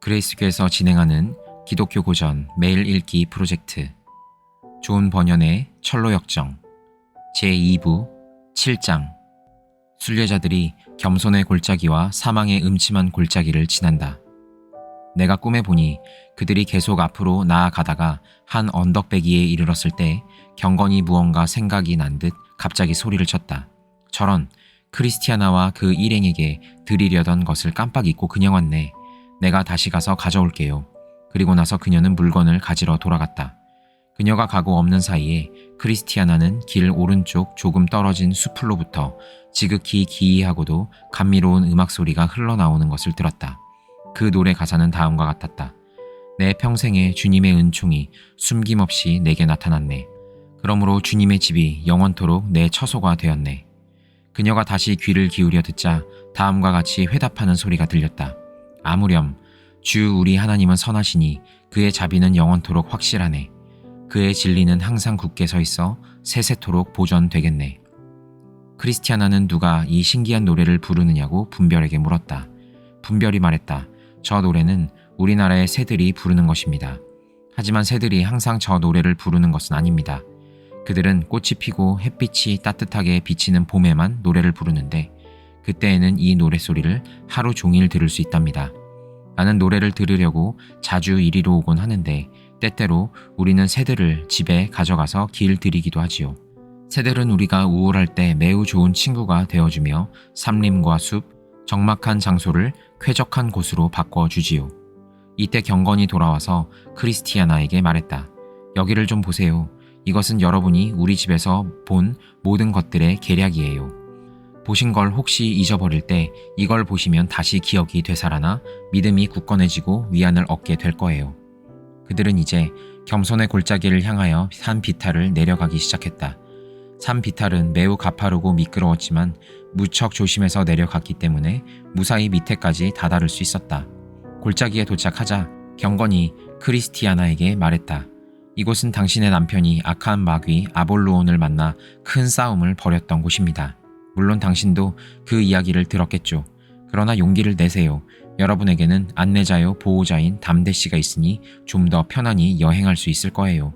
그레이스교에서 진행하는 기독교 고전 매일 읽기 프로젝트 좋은 번연의 철로역정 제2부 7장 순례자들이 겸손의 골짜기와 사망의 음침한 골짜기를 지난다. 내가 꿈에 보니 그들이 계속 앞으로 나아가다가 한 언덕배기에 이르렀을 때 경건이 무언가 생각이 난 듯 갑자기 소리를 쳤다. 저런, 크리스티아나와 그 일행에게 드리려던 것을 깜빡 잊고 그냥 왔네. 내가 다시 가서 가져올게요. 그리고 나서 그녀는 물건을 가지러 돌아갔다. 그녀가 가고 없는 사이에 크리스티아나는 길 오른쪽 조금 떨어진 숲으로부터 지극히 기이하고도 감미로운 음악 소리가 흘러나오는 것을 들었다. 그 노래 가사는 다음과 같았다. 내 평생에 주님의 은총이 숨김없이 내게 나타났네. 그러므로 주님의 집이 영원토록 내 처소가 되었네. 그녀가 다시 귀를 기울여 듣자 다음과 같이 회답하는 소리가 들렸다. 아무렴, 주 우리 하나님은 선하시니 그의 자비는 영원토록 확실하네. 그의 진리는 항상 굳게 서 있어 세세토록 보존되겠네. 크리스티아나는 누가 이 신기한 노래를 부르느냐고 분별에게 물었다. 분별이 말했다. 저 노래는 우리나라의 새들이 부르는 것입니다. 하지만 새들이 항상 저 노래를 부르는 것은 아닙니다. 그들은 꽃이 피고 햇빛이 따뜻하게 비치는 봄에만 노래를 부르는데 그때에는 이 노랫소리를 하루 종일 들을 수 있답니다. 나는 노래를 들으려고 자주 이리로 오곤 하는데 때때로 우리는 새들을 집에 가져가서 길 들이기도 하지요. 새들은 우리가 우울할 때 매우 좋은 친구가 되어주며 삼림과 숲, 적막한 장소를 쾌적한 곳으로 바꿔주지요. 이때 경건이 돌아와서 크리스티아나에게 말했다. 여기를 좀 보세요. 이것은 여러분이 우리 집에서 본 모든 것들의 계략이에요. 보신 걸 혹시 잊어버릴 때 이걸 보시면 다시 기억이 되살아나 믿음이 굳건해지고 위안을 얻게 될 거예요. 그들은 이제 겸손의 골짜기를 향하여 산 비탈을 내려가기 시작했다. 산 비탈은 매우 가파르고 미끄러웠지만 무척 조심해서 내려갔기 때문에 무사히 밑에까지 다다를 수 있었다. 골짜기에 도착하자 경건이 크리스티아나에게 말했다. 이곳은 당신의 남편이 악한 마귀 아볼로온을 만나 큰 싸움을 벌였던 곳입니다. 물론 당신도 그 이야기를 들었겠죠. 그러나 용기를 내세요. 여러분에게는 안내자요 보호자인 담대씨가 있으니 좀 더 편안히 여행할 수 있을 거예요.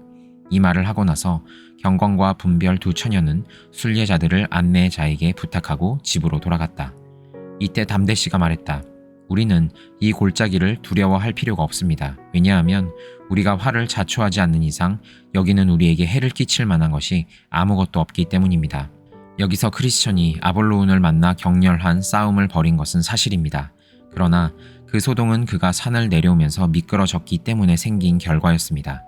이 말을 하고 나서 경건과 분별 두 처녀는 순례자들을 안내자에게 부탁하고 집으로 돌아갔다. 이때 담대씨가 말했다. 우리는 이 골짜기를 두려워할 필요가 없습니다. 왜냐하면 우리가 화를 자초하지 않는 이상 여기는 우리에게 해를 끼칠 만한 것이 아무것도 없기 때문입니다. 여기서 크리스천이 아볼로온을 만나 격렬한 싸움을 벌인 것은 사실입니다. 그러나 그 소동은 그가 산을 내려오면서 미끄러졌기 때문에 생긴 결과였습니다.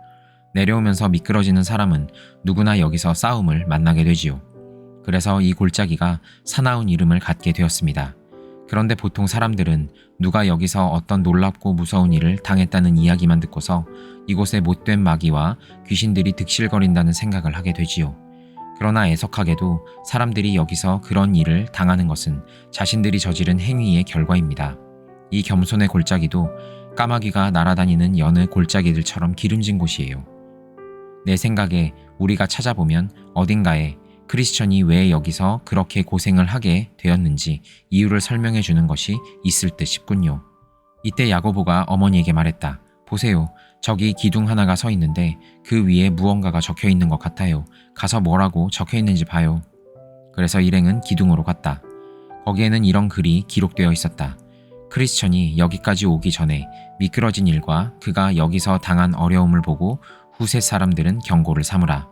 내려오면서 미끄러지는 사람은 누구나 여기서 싸움을 만나게 되지요. 그래서 이 골짜기가 사나운 이름을 갖게 되었습니다. 그런데 보통 사람들은 누가 여기서 어떤 놀랍고 무서운 일을 당했다는 이야기만 듣고서 이곳에 못된 마귀와 귀신들이 득실거린다는 생각을 하게 되지요. 그러나 애석하게도 사람들이 여기서 그런 일을 당하는 것은 자신들이 저지른 행위의 결과입니다. 이 겸손의 골짜기도 까마귀가 날아다니는 여느 골짜기들처럼 기름진 곳이에요. 내 생각에 우리가 찾아보면 어딘가에 크리스천이 왜 여기서 그렇게 고생을 하게 되었는지 이유를 설명해 주는 것이 있을 듯 싶군요. 이때 야고보가 어머니에게 말했다. 보세요. 저기 기둥 하나가 서 있는데 그 위에 무언가가 적혀 있는 것 같아요. 가서 뭐라고 적혀 있는지 봐요. 그래서 일행은 기둥으로 갔다. 거기에는 이런 글이 기록되어 있었다. 크리스천이 여기까지 오기 전에 미끄러진 일과 그가 여기서 당한 어려움을 보고 후세 사람들은 경고를 삼으라.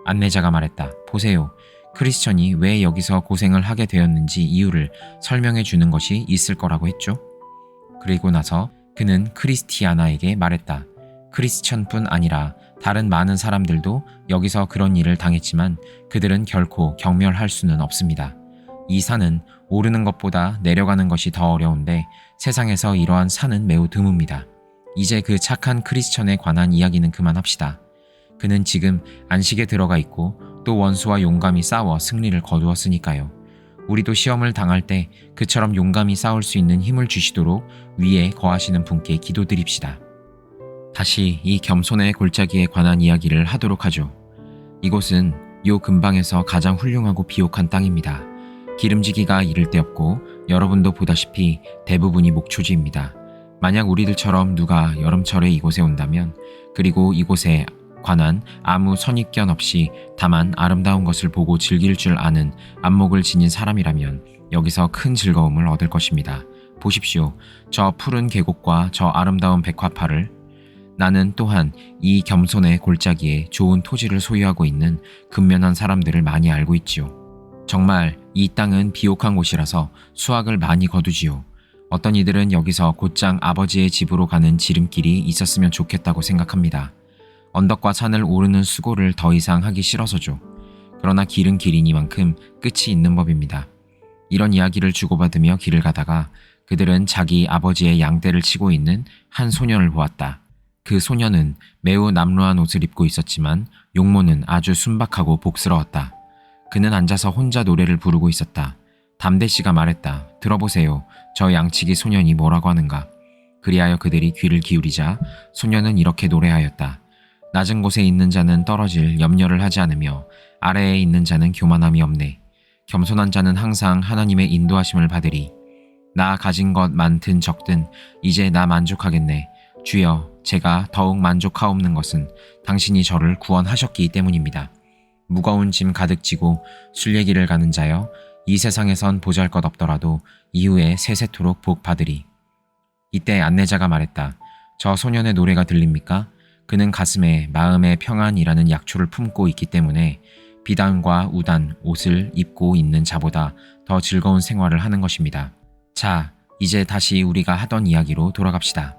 안내자가 말했다. 보세요. 크리스천이 왜 여기서 고생을 하게 되었는지 이유를 설명해 주는 것이 있을 거라고 했죠. 그리고 나서 그는 크리스티아나에게 말했다. 크리스천뿐 아니라 다른 많은 사람들도 여기서 그런 일을 당했지만 그들은 결코 경멸할 수는 없습니다. 이 산은 오르는 것보다 내려가는 것이 더 어려운데 세상에서 이러한 산은 매우 드뭅니다. 이제 그 착한 크리스천에 관한 이야기는 그만합시다. 그는 지금 안식에 들어가 있고 또 원수와 용감히 싸워 승리를 거두었으니까요. 우리도 시험을 당할 때 그처럼 용감히 싸울 수 있는 힘을 주시도록 위에 거하시는 분께 기도드립시다. 다시 이 겸손의 골짜기에 관한 이야기를 하도록 하죠. 이곳은 요 근방에서 가장 훌륭하고 비옥한 땅입니다. 기름지기가 이를 데 없고 여러분도 보다시피 대부분이 목초지입니다. 만약 우리들처럼 누가 여름철에 이곳에 온다면, 그리고 이곳에 관한 아무 선입견 없이 다만 아름다운 것을 보고 즐길 줄 아는 안목을 지닌 사람이라면 여기서 큰 즐거움을 얻을 것입니다. 보십시오. 저 푸른 계곡과 저 아름다운 백화파를. 나는 또한 이 겸손의 골짜기에 좋은 토지를 소유하고 있는 근면한 사람들을 많이 알고 있지요. 정말 이 땅은 비옥한 곳이라서 수확을 많이 거두지요. 어떤 이들은 여기서 곧장 아버지의 집으로 가는 지름길이 있었으면 좋겠다고 생각합니다. 언덕과 산을 오르는 수고를 더 이상 하기 싫어서죠. 그러나 길은 길이니만큼 끝이 있는 법입니다. 이런 이야기를 주고받으며 길을 가다가 그들은 자기 아버지의 양떼를 치고 있는 한 소년을 보았다. 그 소년은 매우 남루한 옷을 입고 있었지만 용모는 아주 순박하고 복스러웠다. 그는 앉아서 혼자 노래를 부르고 있었다. 담대 씨가 말했다. 들어보세요. 저 양치기 소년이 뭐라고 하는가. 그리하여 그들이 귀를 기울이자 소년은 이렇게 노래하였다. 낮은 곳에 있는 자는 떨어질 염려를 하지 않으며 아래에 있는 자는 교만함이 없네. 겸손한 자는 항상 하나님의 인도하심을 받으리. 나 가진 것 많든 적든 이제 나 만족하겠네. 주여, 제가 더욱 만족하옵는 것은 당신이 저를 구원하셨기 때문입니다. 무거운 짐 가득 지고 순례길을 가는 자여, 이 세상에선 보잘것 없더라도 이후에 세세토록 복 받으리. 이때 안내자가 말했다. 저 소년의 노래가 들립니까? 그는 가슴에 마음의 평안이라는 약초를 품고 있기 때문에 비단과 우단 옷을 입고 있는 자보다 더 즐거운 생활을 하는 것입니다. 자, 이제 다시 우리가 하던 이야기로 돌아갑시다.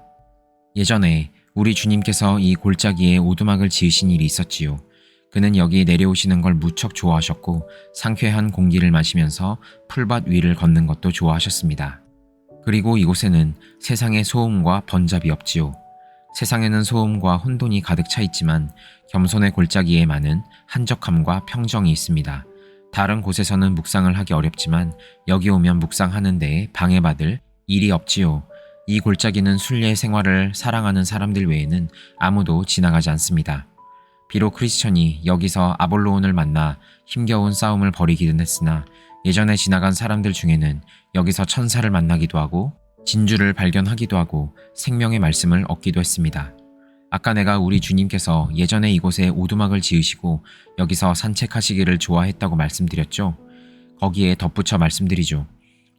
예전에 우리 주님께서 이 골짜기에 오두막을 지으신 일이 있었지요. 그는 여기 내려오시는 걸 무척 좋아하셨고 상쾌한 공기를 마시면서 풀밭 위를 걷는 것도 좋아하셨습니다. 그리고 이곳에는 세상의 소음과 번잡이 없지요. 세상에는 소음과 혼돈이 가득 차 있지만 겸손의 골짜기에만은 한적함과 평정이 있습니다. 다른 곳에서는 묵상을 하기 어렵지만 여기 오면 묵상하는 데에 방해받을 일이 없지요. 이 골짜기는 순례 생활을 사랑하는 사람들 외에는 아무도 지나가지 않습니다. 비록 크리스천이 여기서 아볼로온을 만나 힘겨운 싸움을 벌이기는 했으나 예전에 지나간 사람들 중에는 여기서 천사를 만나기도 하고 진주를 발견하기도 하고 생명의 말씀을 얻기도 했습니다. 아까 내가 우리 주님께서 예전에 이곳에 오두막을 지으시고 여기서 산책하시기를 좋아했다고 말씀드렸죠. 거기에 덧붙여 말씀드리죠.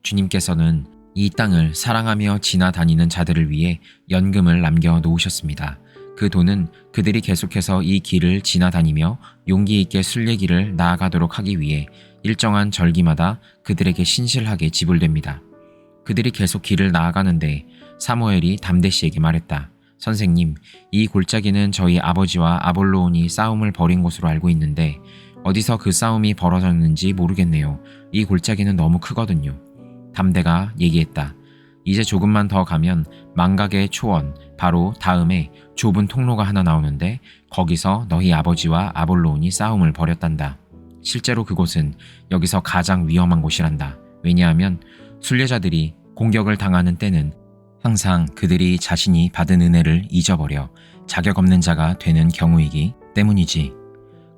주님께서는 이 땅을 사랑하며 지나다니는 자들을 위해 연금을 남겨 놓으셨습니다. 그 돈은 그들이 계속해서 이 길을 지나다니며 용기 있게 순례길을 나아가도록 하기 위해 일정한 절기마다 그들에게 신실하게 지불됩니다. 그들이 계속 길을 나아가는데 사무엘이 담대 씨에게 말했다. 선생님, 이 골짜기는 저희 아버지와 아볼로온이 싸움을 벌인 곳으로 알고 있는데 어디서 그 싸움이 벌어졌는지 모르겠네요. 이 골짜기는 너무 크거든요. 담대가 얘기했다. 이제 조금만 더 가면 망각의 초원, 바로 다음에 좁은 통로가 하나 나오는데 거기서 너희 아버지와 아볼로온이 싸움을 벌였단다. 실제로 그곳은 여기서 가장 위험한 곳이란다. 왜냐하면 순례자들이 공격을 당하는 때는 항상 그들이 자신이 받은 은혜를 잊어버려 자격 없는 자가 되는 경우이기 때문이지.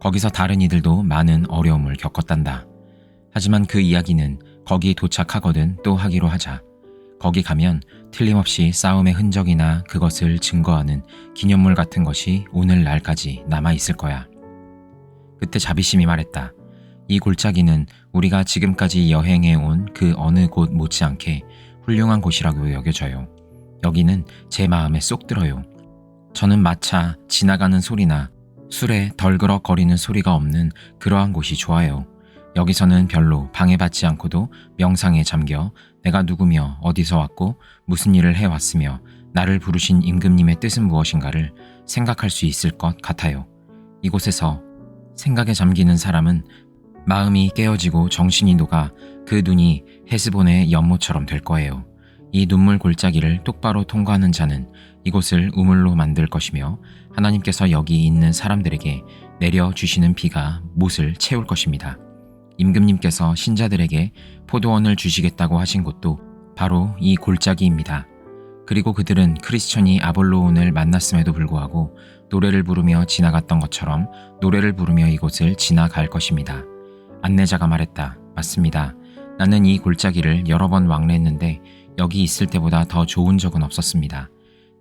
거기서 다른 이들도 많은 어려움을 겪었단다. 하지만 그 이야기는 거기 도착하거든 또 하기로 하자. 거기 가면 틀림없이 싸움의 흔적이나 그것을 증거하는 기념물 같은 것이 오늘날까지 남아있을 거야. 그때 자비심이 말했다. 이 골짜기는 우리가 지금까지 여행해온 그 어느 곳 못지않게 훌륭한 곳이라고 여겨져요. 여기는 제 마음에 쏙 들어요. 저는 마차 지나가는 소리나 술에 덜그럭거리는 소리가 없는 그러한 곳이 좋아요. 여기서는 별로 방해받지 않고도 명상에 잠겨 내가 누구며 어디서 왔고 무슨 일을 해왔으며 나를 부르신 임금님의 뜻은 무엇인가를 생각할 수 있을 것 같아요. 이곳에서 생각에 잠기는 사람은 마음이 깨어지고 정신이 녹아 그 눈이 헤스본의 연못처럼 될 거예요. 이 눈물 골짜기를 똑바로 통과하는 자는 이곳을 우물로 만들 것이며 하나님께서 여기 있는 사람들에게 내려주시는 비가 못을 채울 것입니다. 임금님께서 신자들에게 포도원을 주시겠다고 하신 곳도 바로 이 골짜기입니다. 그리고 그들은 크리스천이 아볼로온을 만났음에도 불구하고 노래를 부르며 지나갔던 것처럼 노래를 부르며 이곳을 지나갈 것입니다. 안내자가 말했다. 맞습니다. 나는 이 골짜기를 여러 번 왕래했는데 여기 있을 때보다 더 좋은 적은 없었습니다.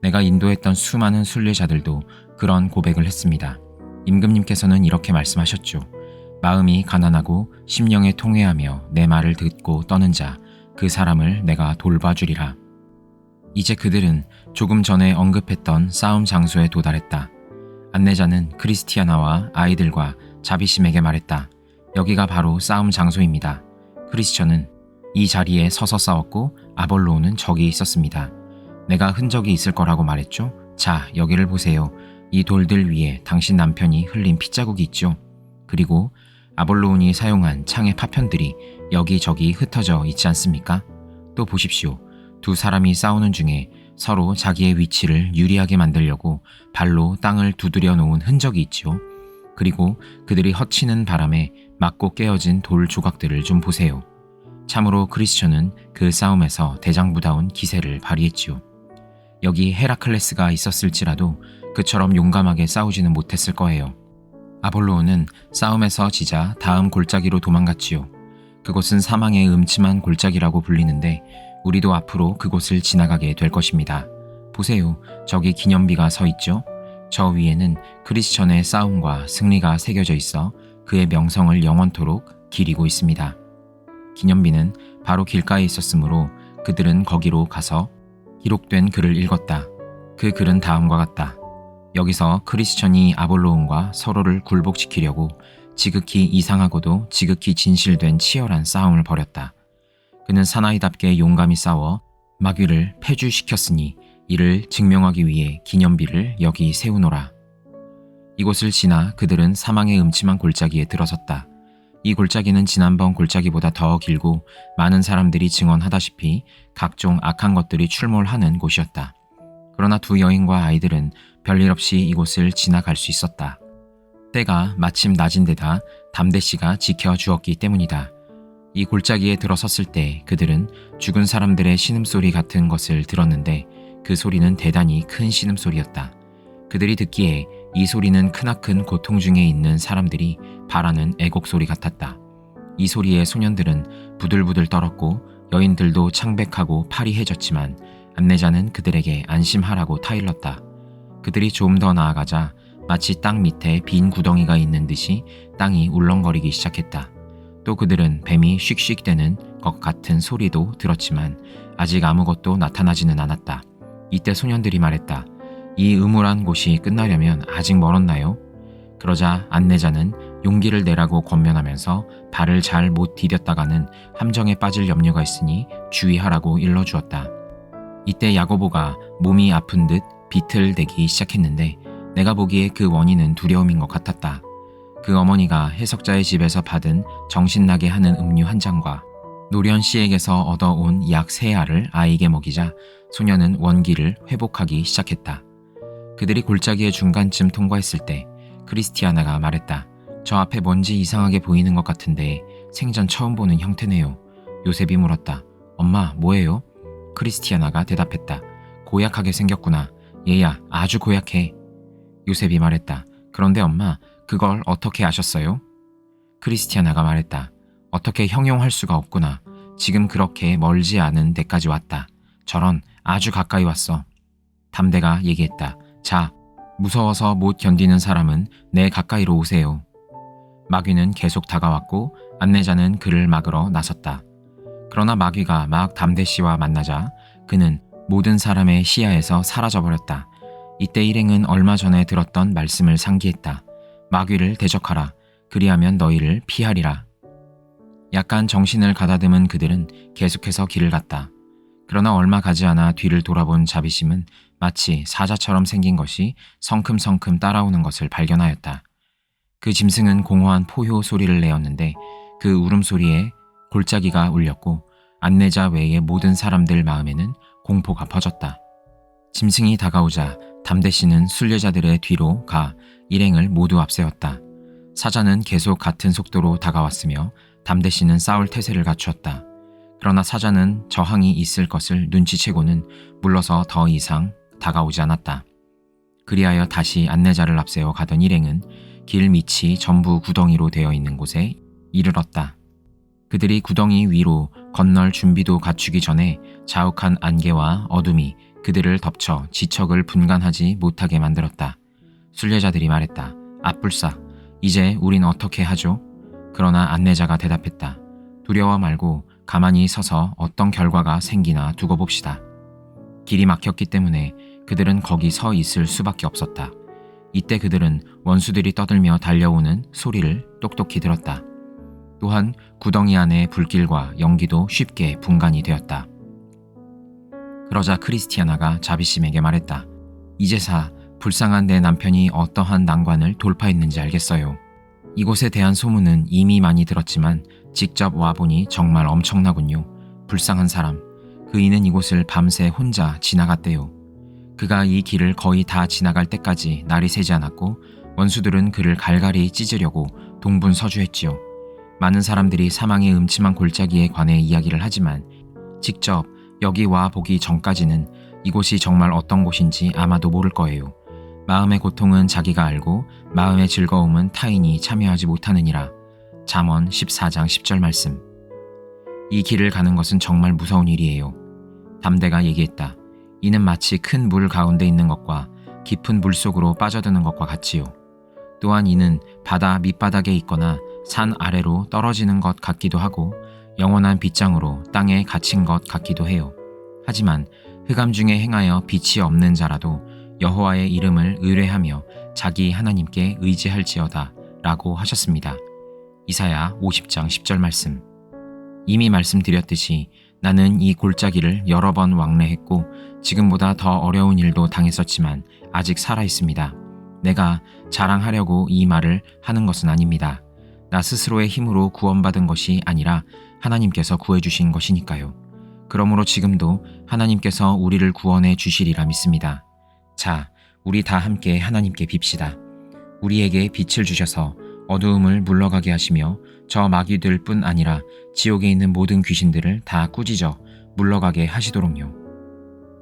내가 인도했던 수많은 순례자들도 그런 고백을 했습니다. 임금님께서는 이렇게 말씀하셨죠. 마음이 가난하고 심령에 통회하며 내 말을 듣고 떠는 자, 그 사람을 내가 돌봐주리라. 이제 그들은 조금 전에 언급했던 싸움 장소에 도달했다. 안내자는 크리스티아나와 아이들과 자비심에게 말했다. 여기가 바로 싸움 장소입니다. 크리스천은 이 자리에 서서 싸웠고 아볼로온은 저기 있었습니다. 내가 흔적이 있을 거라고 말했죠? 자, 여기를 보세요. 이 돌들 위에 당신 남편이 흘린 핏자국이 있죠? 그리고 아볼로온이 사용한 창의 파편들이 여기저기 흩어져 있지 않습니까? 또 보십시오. 두 사람이 싸우는 중에 서로 자기의 위치를 유리하게 만들려고 발로 땅을 두드려 놓은 흔적이 있죠. 그리고 그들이 헛치는 바람에 맞고 깨어진 돌 조각들을 좀 보세요. 참으로 크리스천은 그 싸움에서 대장부다운 기세를 발휘했지요. 여기 헤라클레스가 있었을지라도 그처럼 용감하게 싸우지는 못했을 거예요. 아볼로온은 싸움에서 지자 다음 골짜기로 도망갔지요. 그곳은 사망의 음침한 골짜기라고 불리는데 우리도 앞으로 그곳을 지나가게 될 것입니다. 보세요. 저기 기념비가 서 있죠? 저 위에는 크리스천의 싸움과 승리가 새겨져 있어 그의 명성을 영원토록 기리고 있습니다. 기념비는 바로 길가에 있었으므로 그들은 거기로 가서 기록된 글을 읽었다. 그 글은 다음과 같다. 여기서 크리스천이 아볼로온과 서로를 굴복시키려고 지극히 이상하고도 지극히 진실된 치열한 싸움을 벌였다. 그는 사나이답게 용감히 싸워 마귀를 패주시켰으니 이를 증명하기 위해 기념비를 여기 세우노라. 이곳을 지나 그들은 사망의 음침한 골짜기에 들어섰다. 이 골짜기는 지난번 골짜기보다 더 길고 많은 사람들이 증언하다시피 각종 악한 것들이 출몰하는 곳이었다. 그러나 두 여인과 아이들은 별일 없이 이곳을 지나갈 수 있었다. 때가 마침 낮은 데다 담대씨가 지켜주었기 때문이다. 이 골짜기에 들어섰을 때 그들은 죽은 사람들의 신음소리 같은 것을 들었는데 그 소리는 대단히 큰 신음소리였다. 그들이 듣기에 이 소리는 크나큰 고통 중에 있는 사람들이 바라는 애곡소리 같았다. 이 소리에 소년들은 부들부들 떨었고 여인들도 창백하고 파리해졌지만 안내자는 그들에게 안심하라고 타일렀다. 그들이 좀 더 나아가자 마치 땅 밑에 빈 구덩이가 있는 듯이 땅이 울렁거리기 시작했다. 또 그들은 뱀이 씩씩대는 것 같은 소리도 들었지만 아직 아무것도 나타나지는 않았다. 이때 소년들이 말했다. 이 음울한 곳이 끝나려면 아직 멀었나요? 그러자 안내자는 용기를 내라고 권면하면서 발을 잘 못 디뎠다가는 함정에 빠질 염려가 있으니 주의하라고 일러주었다. 이때 야고보가 몸이 아픈 듯 비틀대기 시작했는데 내가 보기에 그 원인은 두려움인 것 같았다. 그 어머니가 해석자의 집에서 받은 정신나게 하는 음료 한 잔과 노련 씨에게서 얻어온 약 3알을 아이에게 먹이자 소녀는 원기를 회복하기 시작했다. 그들이 골짜기의 중간쯤 통과했을 때 크리스티아나가 말했다. 저 앞에 뭔지 이상하게 보이는 것 같은데 생전 처음 보는 형태네요. 요셉이 물었다. 엄마, 뭐예요? 크리스티아나가 대답했다. 고약하게 생겼구나. 얘야, 아주 고약해. 요셉이 말했다. 그런데 엄마, 그걸 어떻게 아셨어요? 크리스티아나가 말했다. 어떻게 형용할 수가 없구나. 지금 그렇게 멀지 않은 데까지 왔다. 저런, 아주 가까이 왔어. 담대가 얘기했다. 자, 무서워서 못 견디는 사람은 내 가까이로 오세요. 마귀는 계속 다가왔고 안내자는 그를 막으러 나섰다. 그러나 마귀가 막 담대씨와 만나자 그는 모든 사람의 시야에서 사라져버렸다. 이때 일행은 얼마 전에 들었던 말씀을 상기했다. 마귀를 대적하라. 그리하면 너희를 피하리라. 약간 정신을 가다듬은 그들은 계속해서 길을 갔다. 그러나 얼마 가지 않아 뒤를 돌아본 자비심은 마치 사자처럼 생긴 것이 성큼성큼 따라오는 것을 발견하였다. 그 짐승은 공허한 포효 소리를 내었는데 그 울음소리에 골짜기가 울렸고 안내자 외의 모든 사람들 마음에는 공포가 퍼졌다. 짐승이 다가오자 담대씨는 순례자들의 뒤로 가 일행을 모두 앞세웠다. 사자는 계속 같은 속도로 다가왔으며 담대씨는 싸울 태세를 갖추었다. 그러나 사자는 저항이 있을 것을 눈치채고는 물러서 더 이상 다가오지 않았다. 그리하여 다시 안내자를 앞세워 가던 일행은 길 밑이 전부 구덩이로 되어 있는 곳에 이르렀다. 그들이 구덩이 위로 건널 준비도 갖추기 전에 자욱한 안개와 어둠이 그들을 덮쳐 지척을 분간하지 못하게 만들었다. 순례자들이 말했다. 앞불사, 이제 우린 어떻게 하죠? 그러나 안내자가 대답했다. 두려워 말고 가만히 서서 어떤 결과가 생기나 두고 봅시다. 길이 막혔기 때문에 그들은 거기 서 있을 수밖에 없었다. 이때 그들은 원수들이 떠들며 달려오는 소리를 똑똑히 들었다. 또한 구덩이 안의 불길과 연기도 쉽게 분간이 되었다. 그러자 크리스티아나가 자비심에게 말했다. 이제사 불쌍한 내 남편이 어떠한 난관을 돌파했는지 알겠어요. 이곳에 대한 소문은 이미 많이 들었지만 직접 와보니 정말 엄청나군요. 불쌍한 사람. 그이는 이곳을 밤새 혼자 지나갔대요. 그가 이 길을 거의 다 지나갈 때까지 날이 새지 않았고 원수들은 그를 갈갈이 찢으려고 동분서주했지요. 많은 사람들이 사망의 음침한 골짜기에 관해 이야기를 하지만 직접 여기 와 보기 전까지는 이곳이 정말 어떤 곳인지 아마도 모를 거예요. 마음의 고통은 자기가 알고 마음의 즐거움은 타인이 참여하지 못하느니라. 잠언 14장 10절 말씀. 이 길을 가는 것은 정말 무서운 일이에요. 담대가 얘기했다. 이는 마치 큰 물 가운데 있는 것과 깊은 물속으로 빠져드는 것과 같지요. 또한 이는 바다 밑바닥에 있거나 산 아래로 떨어지는 것 같기도 하고 영원한 빗장으로 땅에 갇힌 것 같기도 해요. 하지만 흑암 중에 행하여 빛이 없는 자라도 여호와의 이름을 의뢰하며 자기 하나님께 의지할지어다 라고 하셨습니다. 이사야 50장 10절 말씀. 이미 말씀드렸듯이 나는 이 골짜기를 여러 번 왕래했고 지금보다 더 어려운 일도 당했었지만 아직 살아있습니다. 내가 자랑하려고 이 말을 하는 것은 아닙니다. 나 스스로의 힘으로 구원받은 것이 아니라 하나님께서 구해주신 것이니까요. 그러므로 지금도 하나님께서 우리를 구원해 주시리라 믿습니다. 자, 우리 다 함께 하나님께 빕시다. 우리에게 빛을 주셔서 어두움을 물러가게 하시며 저 마귀들 뿐 아니라 지옥에 있는 모든 귀신들을 다 꾸짖어 물러가게 하시도록요.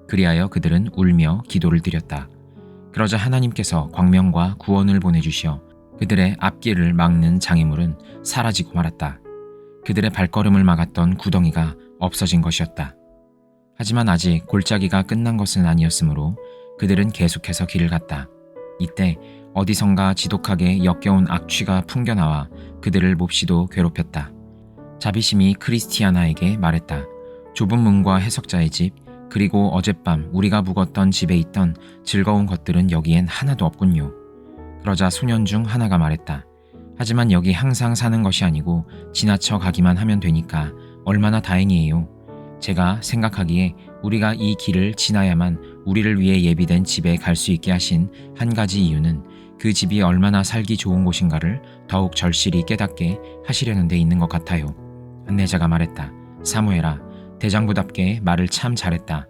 그리하여 그들은 울며 기도를 드렸다. 그러자 하나님께서 광명과 구원을 보내주시어 그들의 앞길을 막는 장애물은 사라지고 말았다. 그들의 발걸음을 막았던 구덩이가 없어진 것이었다. 하지만 아직 골짜기가 끝난 것은 아니었으므로 그들은 계속해서 길을 갔다. 이때 어디선가 지독하게 역겨운 악취가 풍겨나와 그들을 몹시도 괴롭혔다. 자비심이 크리스티아나에게 말했다. 좁은 문과 해석자의 집, 그리고 어젯밤 우리가 묵었던 집에 있던 즐거운 것들은 여기엔 하나도 없군요. 그러자 소년 중 하나가 말했다. 하지만 여기 항상 사는 것이 아니고 지나쳐 가기만 하면 되니까 얼마나 다행이에요. 제가 생각하기에 우리가 이 길을 지나야만 우리를 위해 예비된 집에 갈 수 있게 하신 한 가지 이유는 그 집이 얼마나 살기 좋은 곳인가를 더욱 절실히 깨닫게 하시려는 데 있는 것 같아요. 안내자가 말했다. 사무엘아, 대장부답게 말을 참 잘했다.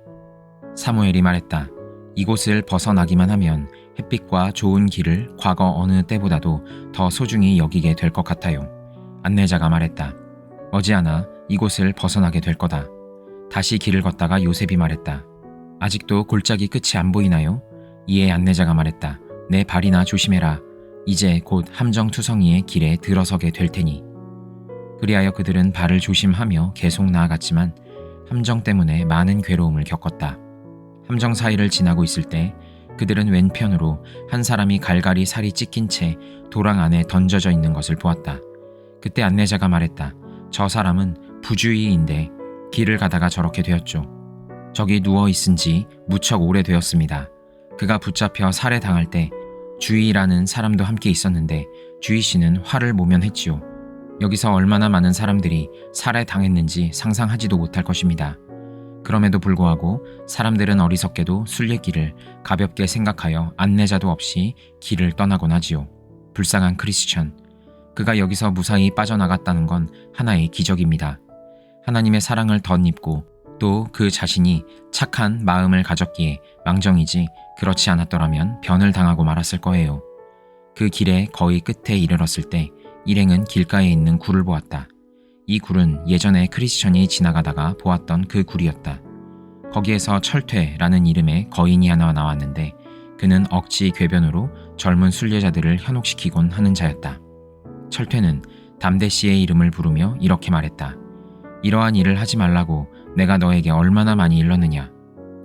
사무엘이 말했다. 이곳을 벗어나기만 하면 햇빛과 좋은 길을 과거 어느 때보다도 더 소중히 여기게 될 것 같아요. 안내자가 말했다. 머지않아 이곳을 벗어나게 될 거다. 다시 길을 걷다가 요셉이 말했다. 아직도 골짜기 끝이 안 보이나요? 이에 안내자가 말했다. 내 발이나 조심해라. 이제 곧 함정투성이의 길에 들어서게 될 테니. 그리하여 그들은 발을 조심하며 계속 나아갔지만 함정 때문에 많은 괴로움을 겪었다. 함정 사이를 지나고 있을 때 그들은 왼편으로 한 사람이 갈갈이 살이 찢긴 채 도랑 안에 던져져 있는 것을 보았다. 그때 안내자가 말했다. 저 사람은 부주의인데 길을 가다가 저렇게 되었죠. 저기 누워 있은 지 무척 오래되었습니다. 그가 붙잡혀 살해당할 때 주의라는 사람도 함께 있었는데 주의 씨는 화를 모면했지요. 여기서 얼마나 많은 사람들이 살해당했는지 상상하지도 못할 것입니다. 그럼에도 불구하고 사람들은 어리석게도 순례길을 가볍게 생각하여 안내자도 없이 길을 떠나곤 하지요. 불쌍한 크리스천. 그가 여기서 무사히 빠져나갔다는 건 하나의 기적입니다. 하나님의 사랑을 덧입고 또 그 자신이 착한 마음을 가졌기에 망정이지 그렇지 않았더라면 변을 당하고 말았을 거예요. 그 길의 거의 끝에 이르렀을 때 일행은 길가에 있는 굴을 보았다. 이 굴은 예전에 크리스천이 지나가다가 보았던 그 굴이었다. 거기에서 철퇴라는 이름의 거인이 하나 나왔는데 그는 억지 궤변으로 젊은 순례자들을 현혹시키곤 하는 자였다. 철퇴는 담대 씨의 이름을 부르며 이렇게 말했다. 이러한 일을 하지 말라고 내가 너에게 얼마나 많이 일렀느냐.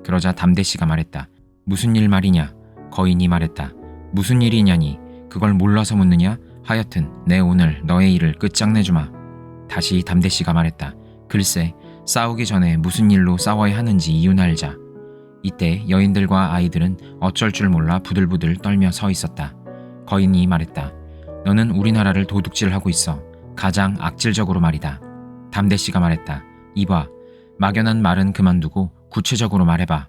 그러자 담대 씨가 말했다. 무슨 일 말이냐? 거인이 말했다. 무슨 일이냐니? 그걸 몰라서 묻느냐? 하여튼 내 오늘 너의 일을 끝장내주마. 다시 담대 씨가 말했다. 글쎄, 싸우기 전에 무슨 일로 싸워야 하는지 이유나 알자. 이때 여인들과 아이들은 어쩔 줄 몰라 부들부들 떨며 서 있었다. 거인이 말했다. 너는 우리나라를 도둑질하고 있어. 가장 악질적으로 말이다. 담대 씨가 말했다. 이봐, 막연한 말은 그만두고 구체적으로 말해봐.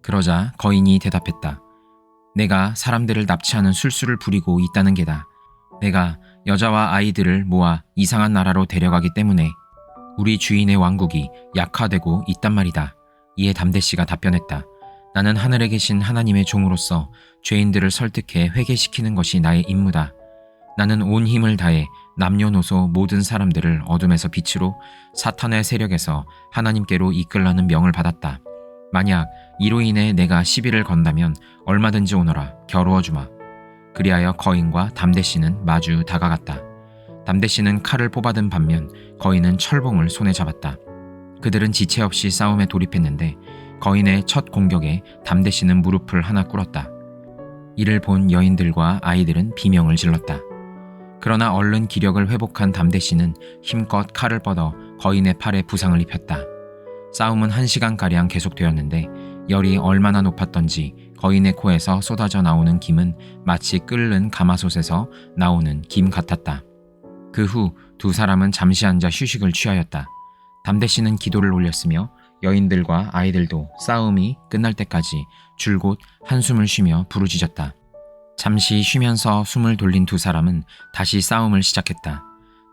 그러자 거인이 대답했다. 내가 사람들을 납치하는 술수를 부리고 있다는 게다. 내가 여자와 아이들을 모아 이상한 나라로 데려가기 때문에 우리 주인의 왕국이 약화되고 있단 말이다. 이에 담대 씨가 답변했다. 나는 하늘에 계신 하나님의 종으로서 죄인들을 설득해 회개시키는 것이 나의 임무다. 나는 온 힘을 다해 남녀노소 모든 사람들을 어둠에서 빛으로 사탄의 세력에서 하나님께로 이끌라는 명을 받았다. 만약 이로 인해 내가 시비를 건다면 얼마든지 오너라 겨루어주마. 그리하여 거인과 담대 씨는 마주 다가갔다. 담대 씨는 칼을 뽑아든 반면 거인은 철봉을 손에 잡았다. 그들은 지체 없이 싸움에 돌입했는데 거인의 첫 공격에 담대 씨는 무릎을 하나 꿇었다. 이를 본 여인들과 아이들은 비명을 질렀다. 그러나 얼른 기력을 회복한 담대 씨는 힘껏 칼을 뻗어 거인의 팔에 부상을 입혔다. 싸움은 1시간가량 계속되었는데 열이 얼마나 높았던지 거인의 코에서 쏟아져 나오는 김은 마치 끓는 가마솥에서 나오는 김 같았다. 그 후 두 사람은 잠시 앉아 휴식을 취하였다. 담대 씨는 기도를 올렸으며 여인들과 아이들도 싸움이 끝날 때까지 줄곧 한숨을 쉬며 부르짖었다. 잠시 쉬면서 숨을 돌린 두 사람은 다시 싸움을 시작했다.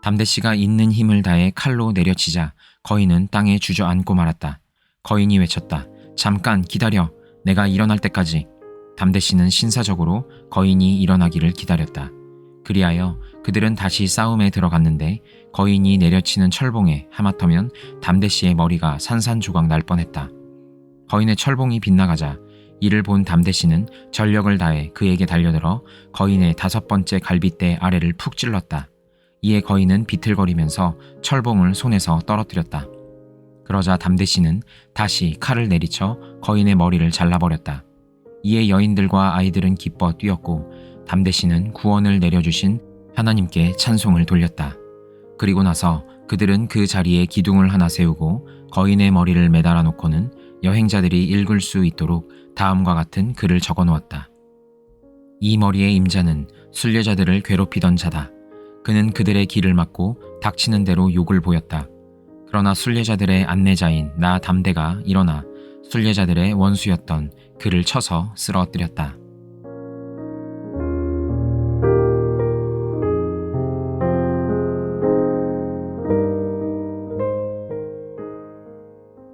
담대 씨가 있는 힘을 다해 칼로 내려치자 거인은 땅에 주저앉고 말았다. 거인이 외쳤다. 잠깐 기다려. 내가 일어날 때까지. 담대 씨는 신사적으로 거인이 일어나기를 기다렸다. 그리하여 그들은 다시 싸움에 들어갔는데 거인이 내려치는 철봉에 하마터면 담대 씨의 머리가 산산조각 날 뻔했다. 거인의 철봉이 빗나가자 이를 본 담대 씨는 전력을 다해 그에게 달려들어 거인의 5번째 갈빗대 아래를 푹 찔렀다. 이에 거인은 비틀거리면서 철봉을 손에서 떨어뜨렸다. 그러자 담대 씨는 다시 칼을 내리쳐 거인의 머리를 잘라버렸다. 이에 여인들과 아이들은 기뻐 뛰었고 담대 씨는 구원을 내려주신 하나님께 찬송을 돌렸다. 그리고 나서 그들은 그 자리에 기둥을 하나 세우고 거인의 머리를 매달아 놓고는 여행자들이 읽을 수 있도록 다음과 같은 글을 적어 놓았다. 이 머리의 임자는 순례자들을 괴롭히던 자다. 그는 그들의 길을 막고 닥치는 대로 욕을 보였다. 그러나 순례자들의 안내자인 나 담대가 일어나 순례자들의 원수였던 그를 쳐서 쓰러뜨렸다.